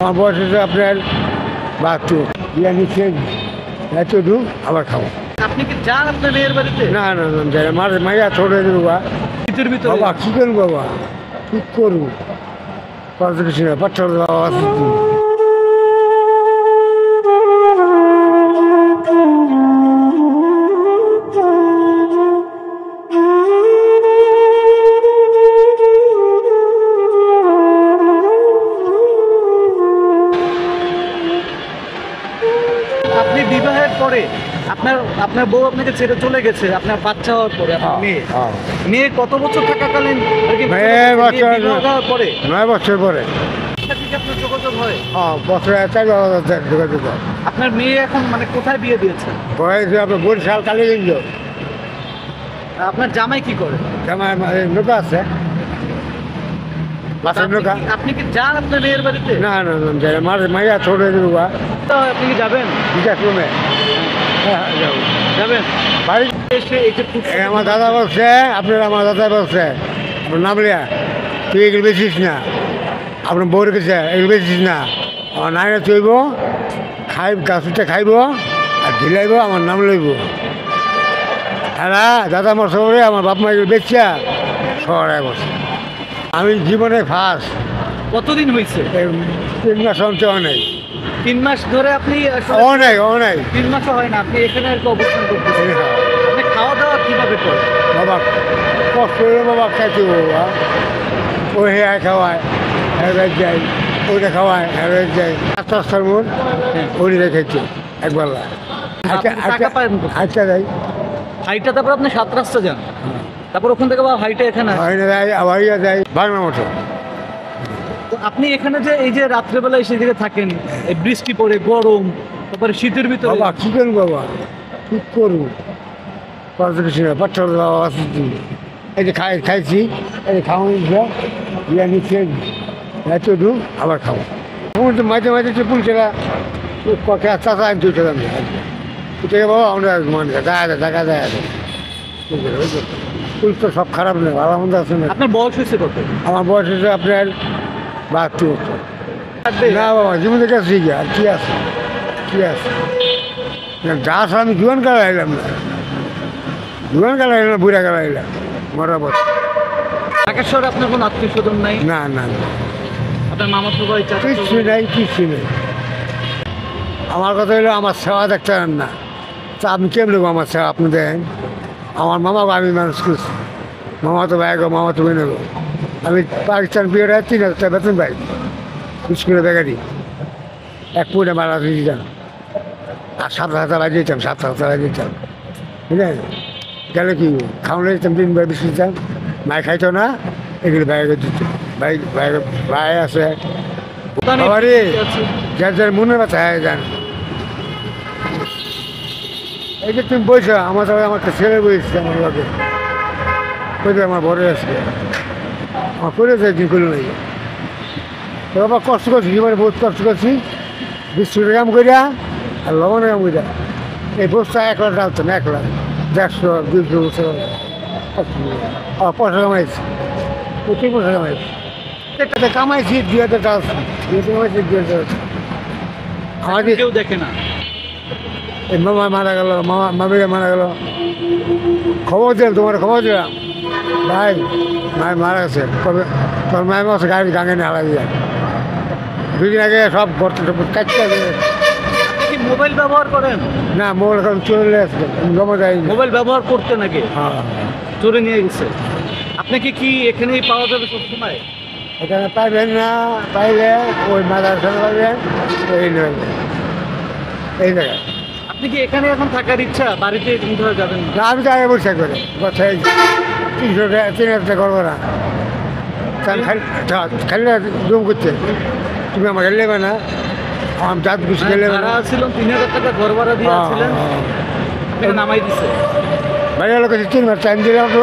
আমার বয়স হচ্ছে আপনার 72। ইয়া নিচ্ছেন এত দূর আবার খাবো। আপনি কি যান আপনার মেয়ের বাড়িতে? না না না যাই না, মাইয়া ছোটো বাবা। শীতের ভিতরে বাবা কী করবো বাবা, কী করবো, কত কিছু না পাথর বাবা আছে। আপনি বিবাহের পরে আপনার আপনার বউ আপনাকে ছেড়ে চলে গেছে, আপনার বাচ্চা হওয়ার পরে আপনার মেয়ে মেয়ে কত বছর থাকাকালীন আর কি বিবাহ হওয়ার পরে 9 বছর পরে আপনার থেকে আপনার যোগাযোগ হয়? বছরে একটাই যোগাযোগ হয়। আপনার মেয়ে এখন মানে কোথায় বিয়ে দিয়েছে? বয়স আপনার বরিশাল কালীগঞ্জ। আপনার জামাই কি করে? আমার নৌকা আছে, বাসের নৌকা। আপনি কি যান আপনার মেয়ের বাড়িতে? না না না যাই না, মাইয়া ছোটো বাবা। আপনি কি যাবেন? বিকাশ রুমে যাবো। যাবেন বাড়ি এসে এই যে আমার দাদা বলছে, আপনার আমার দাদা বলছে আপনার নাম লিয়া তুই এগুলো বেচিস না, আপনার বউর কাছে এগুলো বেচিস না, আমার নাইনে চইব খাই গাছটা খাইব আর ঢিলাইব, আমার নাম লইব। হ্যাঁ দাদা আমার শহরে আমার বাপ মা এগুলো বেচা শহরে বসে। আমি জীবনে ফার্স্ট। কতদিন হয়েছে? 3 মাস অন্তর অনেক। 3 মাস ধরে আপনি অনেক অনেক 3 মাসও হয় না আপনি এখানে আর কি অবস্থান করতেছেন। আপনি খাওয়া দাওয়া কিভাবে করেন? বাবা কষ্ট করে বাবা খাইতে বাবা, ওই হ্যাঁ খাওয়ায় হ্যাঁ যাই, ওইটা খাওয়ায় হ্যাঁ যাই। 7-8টার মন ওইটা খাইছে একবার। টাকা পান কোথায়? আচ্ছা যাই হাইটা, তারপর আপনি 7 রাস্তা যান, তারপর ওখান থেকে আবার হাইটা এখানে আসেন। হয় না যাই, আবার ইয়া যাই বাংলা মতো। তো আপনি এখানে যে এই যে রাত্রেবেলা এসে দিকে থাকেন, এই বৃষ্টি পড়ে গরম, তারপরে শীতের ভিতরে বাবা কী করবো বাবা, কী করবো, কত কিছু না পাথর বাবা আছে। এই যে খাইছি, এই যে খাওয়া ইয়া নিচ্ছে এত দূর আবার খাবো। তো মাঝে মাঝে পুলছেরা চাষা আমি দুইটা দাম থেকে বাবা আমরা মানে দেখা যায় পুল তো সব খারাপ নেই, ভালো মন্দ আছে না। আপনার বয়স হয়েছে কত? আমার বয়স হচ্ছে আপনার 72। না বাবা জীবনের কাছে কি আর কি আছে, কি আছে গাছ আমি জীবন কাল আইলাম না, জীবন কাল আইলাম না, বুড়া কাল আইলাম মরা বছর। ঢাকার শহরে আপনার কোনো আত্মীয় স্বজন নাই? না না না আপনার মামাতো ভাই চাচা কিচ্ছু নাই, কিচ্ছু নেই। আমার কথা হলো আমার সেবা দেখতে পারেন না, তা আপনি কেমন নেবো আমার সেবা আপনি দেন? আমার মামাকে আমি মানুষ করছি, মামা তো ভাই গো, মামা তো বোন গো। আমি পাকিস্তান বিয়ের 3,000 টাকা বেতন পাই স্কুলে বেগারি, 1 পুনে মারা দিতাম আর 7,000 বাজিয়ে দিতাম, 7,000 বাজিয়ে দিতাম। বুঝলেন গেলে কি খাওয়ানো দিতাম, 3 বার বেশি দিতাম। মায় খাইতো না, এগুলো বাইরে দিত। ভাই আছে বাবারে, যার যার মনের ব্যথা হয়ে যান। এই যে তুমি বলছো আমার একটা ছেলে বলছে আমার লোকে বলবে আমার বড় আসবে, আমার করেছে একদিন করলো নাই। তো বাবা কষ্ট করছি, জীবনে বহুত কষ্ট করছি, বিস্কুটের কাম করিয়া আর লবণের কাম করিয়া। এই বস্তা 1 লাখ ডালতাম, 1 লাখ 150 200 বছর পয়সা কামাইছি, প্রচুর পয়সা কামাইছি। কামাইছি 2,000 টাকা, কামাইছি 2,000 টাকা। আমাদের কেউ দেখে না। এই মামা মারা গেল, মামিরা মারা গেল, খবর দিলাম, তোমার খবর দিলাম ভাই মায় মারা গেছে, কবে তোর মায়ের মাসে গাড়ি গাঙে নিয়ে হারা যায়। 2 দিন আগে সব ভর্তি কাটতে কি মোবাইল ব্যবহার করেন? না মোবাইল এখন চলে আসবে, জমা যায়নি। মোবাইল ব্যবহার করতে নাকি? হ্যাঁ চোরে নিয়ে গেছে। আপনাকে কি এখানেই পাওয়া যাবে সবসময়? এখানে পাইবেন না, পাইলে ওই মাদারসান পাইবেন, এই নেবেন এই জায়গায়। আপনি কি এখানে এখন থাকার ইচ্ছা, বাড়িতে কোথাও যাবেন না? না আমি তো আগে বসে করে বছর 300 টাকা 3,000 টাকা করবো না, খালি জুম করতে তুমি আমাকে নেবে না, আমার জাত গুছি গেলে ভাড়া ছিল 3,000 টাকা ঘর ভাড়া দিয়েছিলেন, আপনাকে নামাই দিছে। বাইরে লোক 3 মাস টাইম দিলাম, তো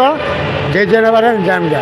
যে জেনে পারেন জান যা।